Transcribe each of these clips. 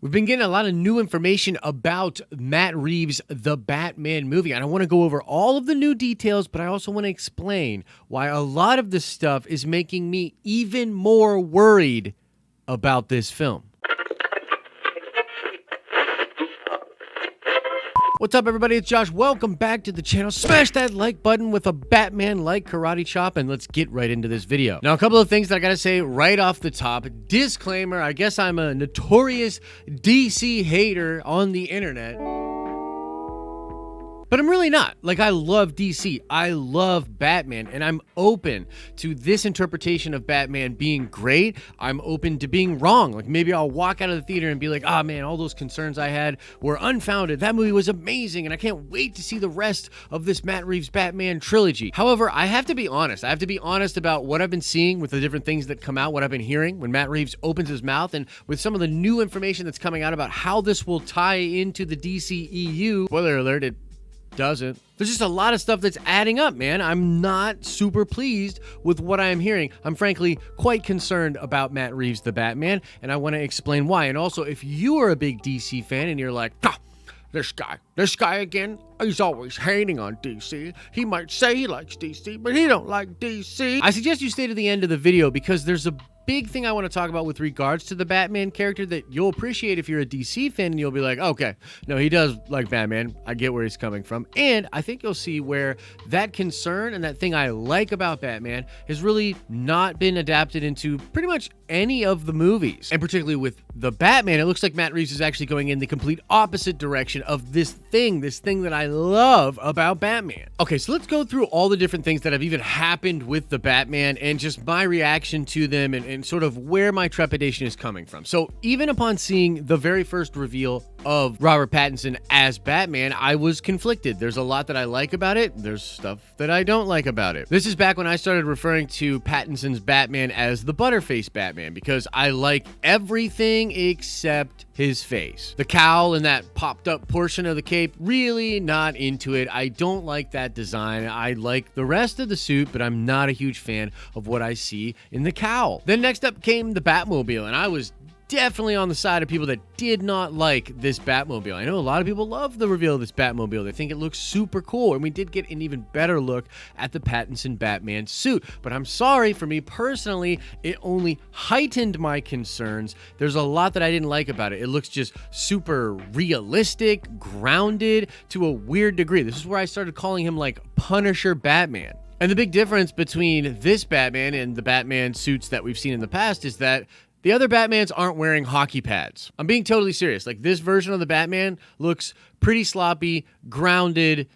We've been getting a lot of new information about Matt Reeves' The Batman movie, and I want to go over all of the new details, but I also want to explain why a lot of this stuff is making me even more worried about this film. What's up, everybody? It's Josh. Welcome back to the channel. Smash that like button with a Batman-like karate chop, and let's get right into this video. Now, a couple of things that I gotta say right off the top. Disclaimer, I guess I'm a notorious DC hater on the internet. But I'm really not. Like, I love DC. I love Batman, and I'm open to this interpretation of Batman being great. I'm open to being wrong. Like, maybe I'll walk out of the theater and be like, ah, man, all those concerns I had were unfounded. That movie was amazing, and I can't wait to see the rest of this Matt Reeves Batman trilogy. However, I have to be honest. I have to be honest about what I've been seeing with the different things that come out, what I've been hearing when Matt Reeves opens his mouth, and with some of the new information that's coming out about how this will tie into the DCEU. Spoiler alert, it doesn't. There's just a lot of stuff that's adding up, man. I'm not super pleased with what I am hearing. I'm frankly quite concerned about Matt Reeves the Batman, and I want to explain why. And also, if you are a big DC fan and you're like, this guy again, he's always hating on DC. He might say he likes DC, but he don't like DC. I suggest you stay to the end of the video because there's a big thing I want to talk about with regards to the Batman character that you'll appreciate if you're a DC fan, and you'll be like, okay, no, he does like Batman. I get where he's coming from. And I think you'll see where that concern and that thing I like about Batman has really not been adapted into pretty much any of the movies. And particularly with the Batman, it looks like Matt Reeves is actually going in the complete opposite direction of this thing that I love about Batman. Okay, so let's go through all the different things that have even happened with the Batman and just my reaction to them and sort of where my trepidation is coming from. So even upon seeing the very first reveal of Robert Pattinson as Batman, I was conflicted. There's a lot that I like about it. There's stuff that I don't like about it. This is back when I started referring to Pattinson's Batman as the Butterface Batman because I like everything except his face. The cowl and that popped up portion of the cape, really not into it. I don't like that design. I like the rest of the suit, but I'm not a huge fan of what I see in the cowl. Then next up came the Batmobile, and I was definitely on the side of people that did not like this Batmobile. I know a lot of people love the reveal of this Batmobile. They think it looks super cool, and we did get an even better look at the Pattinson Batman suit. But I'm sorry, for me personally, it only heightened my concerns. There's a lot that I didn't like about it. It looks just super realistic, grounded to a weird degree. This is where I started calling him like Punisher Batman. And the big difference between this Batman and the Batman suits that we've seen in the past is that the other Batmans aren't wearing hockey pads. I'm being totally serious. Like, this version of the Batman looks pretty sloppy, grounded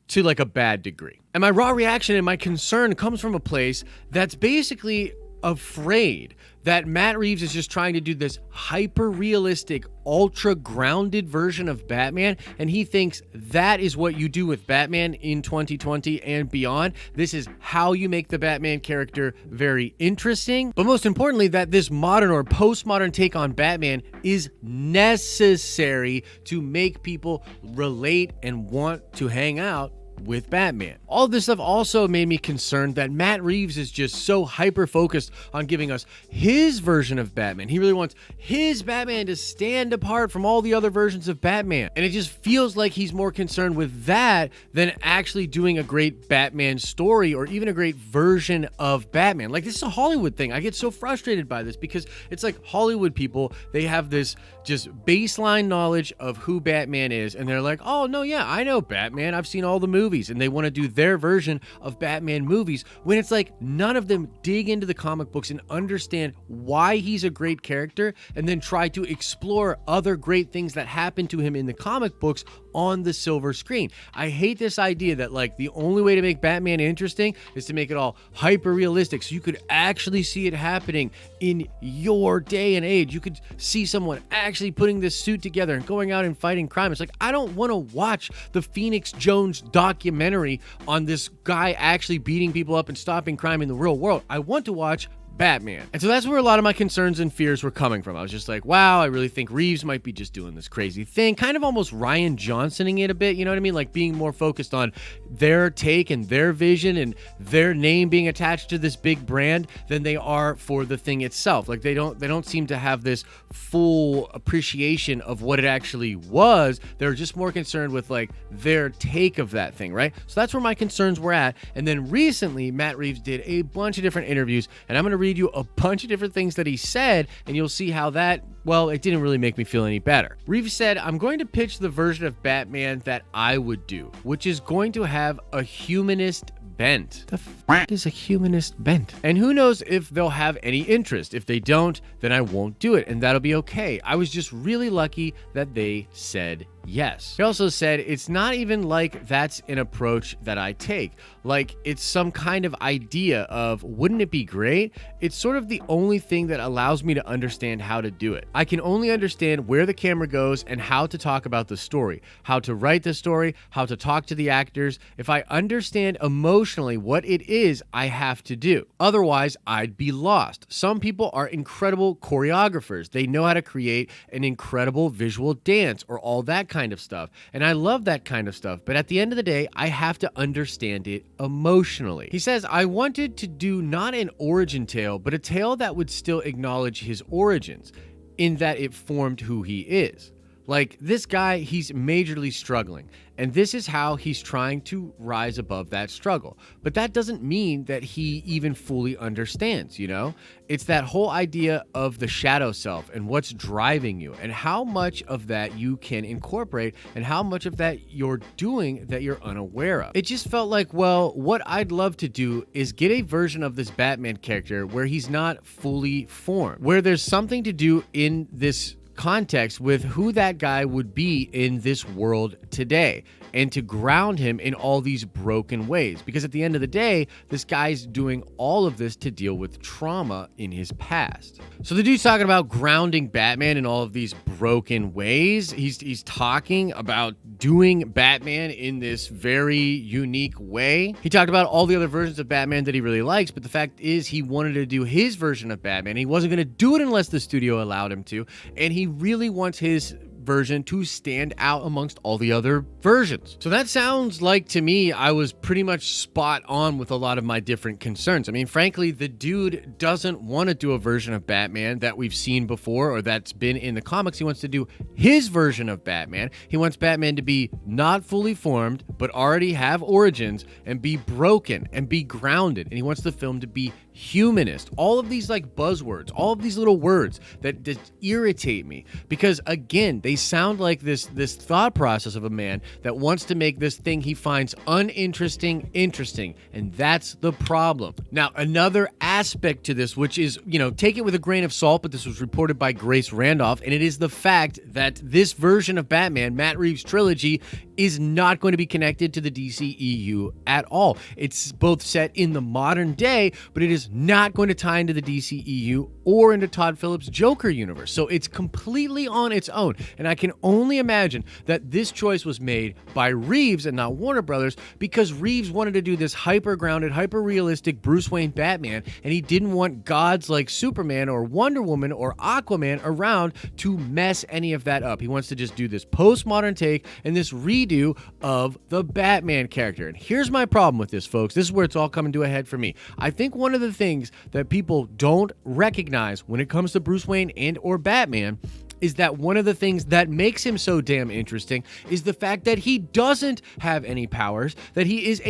to like a bad degree. And my raw reaction and my concern comes from a place that's basically afraid that Matt Reeves is just trying to do this hyper-realistic, ultra-grounded version of Batman, and he thinks that is what you do with Batman in 2020 and beyond. This is how you make the Batman character very interesting, but most importantly, that this modern or postmodern take on Batman is necessary to make people relate and want to hang out with Batman. All of this stuff also made me concerned that Matt Reeves is just so hyper-focused on giving us his version of Batman. He really wants his Batman to stand apart from all the other versions of Batman. And it just feels like he's more concerned with that than actually doing a great Batman story or even a great version of Batman. Like, this is a Hollywood thing. I get so frustrated by this because it's like Hollywood people, they have this just baseline knowledge of who Batman is, and they're like, oh, no, yeah, I know Batman. I've seen all the movies. And they want to do their version of Batman movies when it's like none of them dig into the comic books and understand why he's a great character and then try to explore other great things that happen to him in the comic books on the silver screen. I hate this idea that like the only way to make Batman interesting is to make it all hyper realistic so you could actually see it happening in your day and age. You could see someone actually putting this suit together and going out and fighting crime. It's like, I don't want to watch the Phoenix Jones documentary on this guy actually beating people up and stopping crime in the real world. I want to watch Batman. And so that's where a lot of my concerns and fears were coming from. I was just like, wow, I really think Reeves might be just doing this crazy thing, kind of almost Ryan Johnsoning it a bit, you know what I mean? Like being more focused on their take and their vision and their name being attached to this big brand than they are for the thing itself. Like they don't seem to have this full appreciation of what it actually was. They're just more concerned with like their take of that thing, right? So that's where my concerns were at. And then recently, Matt Reeves did a bunch of different interviews, and I'm going to read you a bunch of different things that he said, and you'll see how that, well, it didn't really make me feel any better. Reeves said, I'm going to pitch the version of Batman that I would do, which is going to have a humanist bent. The f is a humanist bent? And who knows if they'll have any interest. If they don't, then I won't do it, and that'll be okay. I was just really lucky that they said yes. He also said, it's not even like that's an approach that I take. Like it's some kind of idea of, wouldn't it be great? It's sort of the only thing that allows me to understand how to do it. I can only understand where the camera goes and how to talk about the story, how to write the story, how to talk to the actors. If I understand emotionally what it is I have to do. Otherwise, I'd be lost. Some people are incredible choreographers. They know how to create an incredible visual dance or all that kind of stuff. And I love that kind of stuff. But at the end of the day, I have to understand it emotionally. He says, I wanted to do not an origin tale, but a tale that would still acknowledge his origins in that it formed who he is. Like this guy, he's majorly struggling, and this is how he's trying to rise above that struggle. But that doesn't mean that he even fully understands, you know? It's that whole idea of the shadow self and what's driving you and how much of that you can incorporate and how much of that you're doing that you're unaware of. It just felt like, well, what I'd love to do is get a version of this Batman character where he's not fully formed, where there's something to do in this context with who that guy would be in this world today, and to ground him in all these broken ways. Because at the end of the day, this guy's doing all of this to deal with trauma in his past. So the dude's talking about grounding Batman in all of these broken ways. He's talking about doing Batman in this very unique way. He talked about all the other versions of Batman that he really likes, but the fact is he wanted to do his version of Batman. He wasn't going to do it unless the studio allowed him to, and he really wants his version to stand out amongst all the other versions. So that sounds like, to me, I was pretty much spot on with a lot of my different concerns. I mean, frankly, the dude doesn't want to do a version of Batman that we've seen before or that's been in the comics. He wants to do his version of Batman. He wants Batman to be not fully formed, but already have origins and be broken and be grounded. And he wants the film to be humanist. All of these like buzzwords, all of these little words that just irritate me, because again, they sound like this thought process of a man that wants to make this thing he finds uninteresting interesting, and that's the problem. Now, another aspect to this, which is, you know, take it with a grain of salt, but this was reported by Grace Randolph, and it is the fact that this version of Batman, Matt Reeves' trilogy, is not going to be connected to the DCEU at all. It's both set in the modern day, but it is not going to tie into the DCEU or into Todd Phillips' Joker universe. So it's completely on its own. And I can only imagine that this choice was made by Reeves and not Warner Brothers, because Reeves wanted to do this hyper-grounded, hyper-realistic Bruce Wayne Batman, and he didn't want gods like Superman or Wonder Woman or Aquaman around to mess any of that up. He wants to just do this postmodern take and this redo of the Batman character. And here's my problem with this, folks. This is where it's all coming to a head for me. I think one of the things that people don't recognize when it comes to Bruce Wayne and or Batman is that one of the things that makes him so damn interesting is the fact that he doesn't have any powers, that he is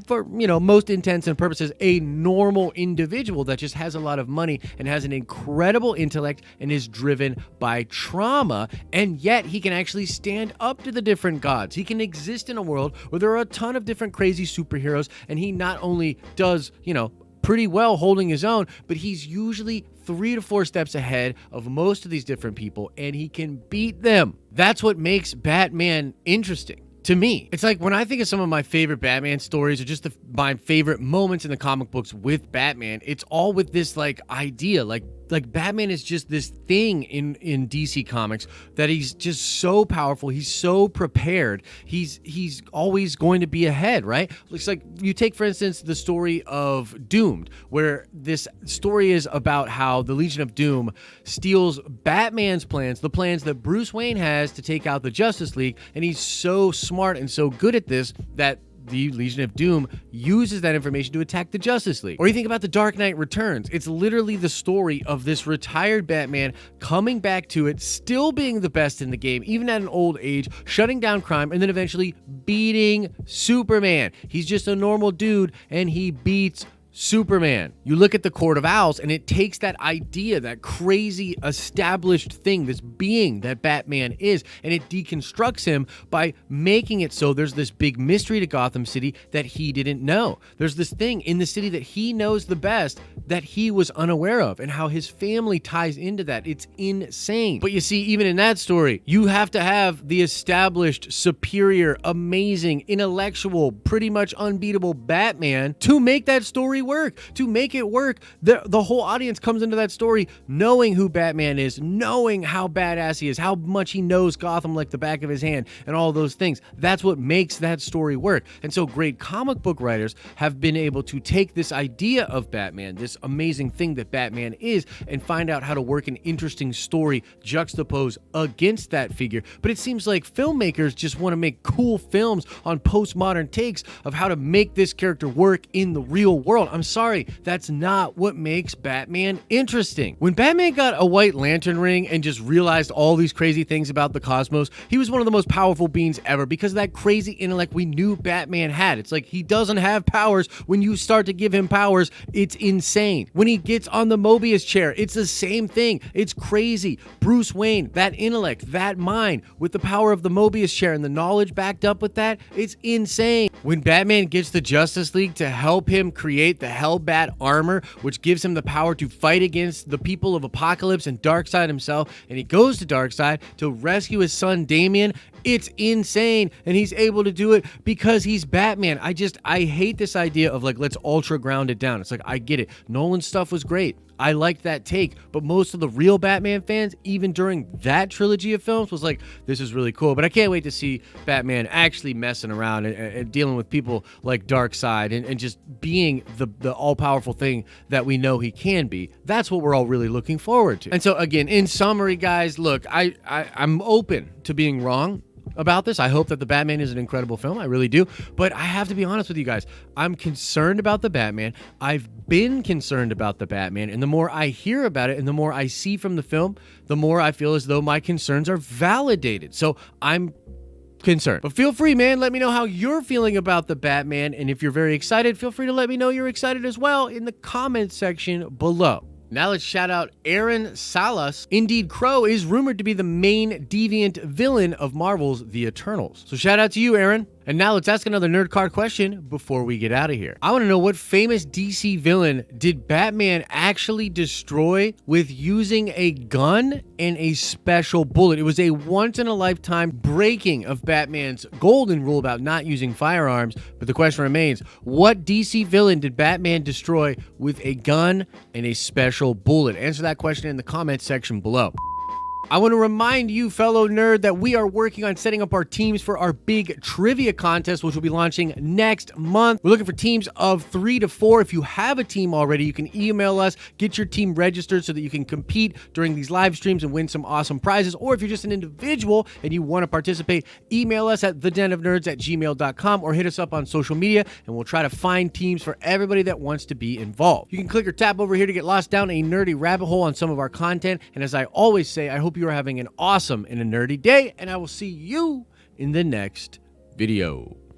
for, you know, most intents and purposes, a normal individual that just has a lot of money and has an incredible intellect and is driven by trauma, and yet he can actually stand up to the different gods. He can exist in a world where there are a ton of different crazy superheroes, and he not only does, you know, pretty well holding his own, but he's usually 3 to 4 steps ahead of most of these different people, and he can beat them. That's what makes Batman interesting to me. It's like when I think of some of my favorite Batman stories, or just my favorite moments in the comic books with Batman, it's all with this like idea, like Like, Batman is just this thing in DC Comics that he's just so powerful. He's so prepared. He's always going to be ahead, right? Looks like you take, for instance, the story of Doomed, where this story is about how the Legion of Doom steals Batman's plans, the plans that Bruce Wayne has to take out the Justice League, and he's so smart and so good at this that the Legion of Doom uses that information to attack the Justice League. Or you think about The Dark Knight Returns. It's literally the story of this retired Batman coming back to it, still being the best in the game, even at an old age, shutting down crime, and then eventually beating Superman. He's just a normal dude, and he beats Superman. You look at the Court of Owls, and it takes that idea, that crazy established thing, this being that Batman is, and it deconstructs him by making it so there's this big mystery to Gotham City that he didn't know. There's this thing in the city that he knows the best that he was unaware of, and how his family ties into that. It's insane. But you see, even in that story, you have to have the established, superior, amazing, intellectual, pretty much unbeatable Batman to make that story work. To make it work, the whole audience comes into that story knowing who Batman is, knowing how badass he is, how much he knows Gotham like the back of his hand, and all those things. That's what makes that story work. And so great comic book writers have been able to take this idea of Batman, this amazing thing that Batman is, and find out how to work an interesting story juxtaposed against that figure. But it seems like filmmakers just want to make cool films on postmodern takes of how to make this character work in the real world. I'm sorry, that's not what makes Batman interesting. When Batman got a white lantern ring and just realized all these crazy things about the cosmos, he was one of the most powerful beings ever because of that crazy intellect we knew Batman had. It's like he doesn't have powers. When you start to give him powers, it's insane. When he gets on the Mobius chair, it's the same thing. It's crazy. Bruce Wayne, that intellect, that mind, with the power of the Mobius chair and the knowledge backed up with that, it's insane. When Batman gets the Justice League to help him create the Hellbat armor, which gives him the power to fight against the people of Apocalypse and Darkseid himself, and he goes to Darkseid to rescue his son Damian, it's insane. And he's able to do it because he's Batman. I hate this idea of like, let's ultra ground it down. It's like, I get it. Nolan's stuff was great. I liked that take, but most of the real Batman fans, even during that trilogy of films, was like, this is really cool. But I can't wait to see Batman actually messing around and dealing with people like Darkseid and just being the all-powerful thing that we know he can be. That's what we're all really looking forward to. And so again, in summary, guys, look, I'm open to being wrong about this. I hope that The Batman is an incredible film. I really do. But I have to be honest with you guys. I'm concerned about The Batman. I've been concerned about The Batman. And the more I hear about it and the more I see from the film, the more I feel as though my concerns are validated. So I'm concerned. But feel free, man. Let me know how you're feeling about The Batman. And if you're very excited, feel free to let me know you're excited as well in the comment section below. Now let's shout out Aaron Salas. Indeed, Crow is rumored to be the main deviant villain of Marvel's The Eternals. So shout out to you, Aaron. And now let's ask another nerd card question before we get out of here. I want to know, what famous DC villain did Batman actually destroy with using a gun and a special bullet? It was a once-in-a-lifetime breaking of Batman's golden rule about not using firearms. But the question remains, what DC villain did Batman destroy with a gun and a special bullet? Answer that question in the comment section below. I want to remind you, fellow nerd, that we are working on setting up our teams for our big trivia contest, which will be launching next month. We're looking for teams of 3 to 4. If you have a team already, you can email us, get your team registered so that you can compete during these live streams and win some awesome prizes. Or if you're just an individual and you want to participate, email us at thedenofnerds@gmail.com or hit us up on social media, and we'll try to find teams for everybody that wants to be involved. You can click or tap over here to get lost down a nerdy rabbit hole on some of our content. And as I always say, I hope you are having an awesome and a nerdy day, and I will see you in the next video.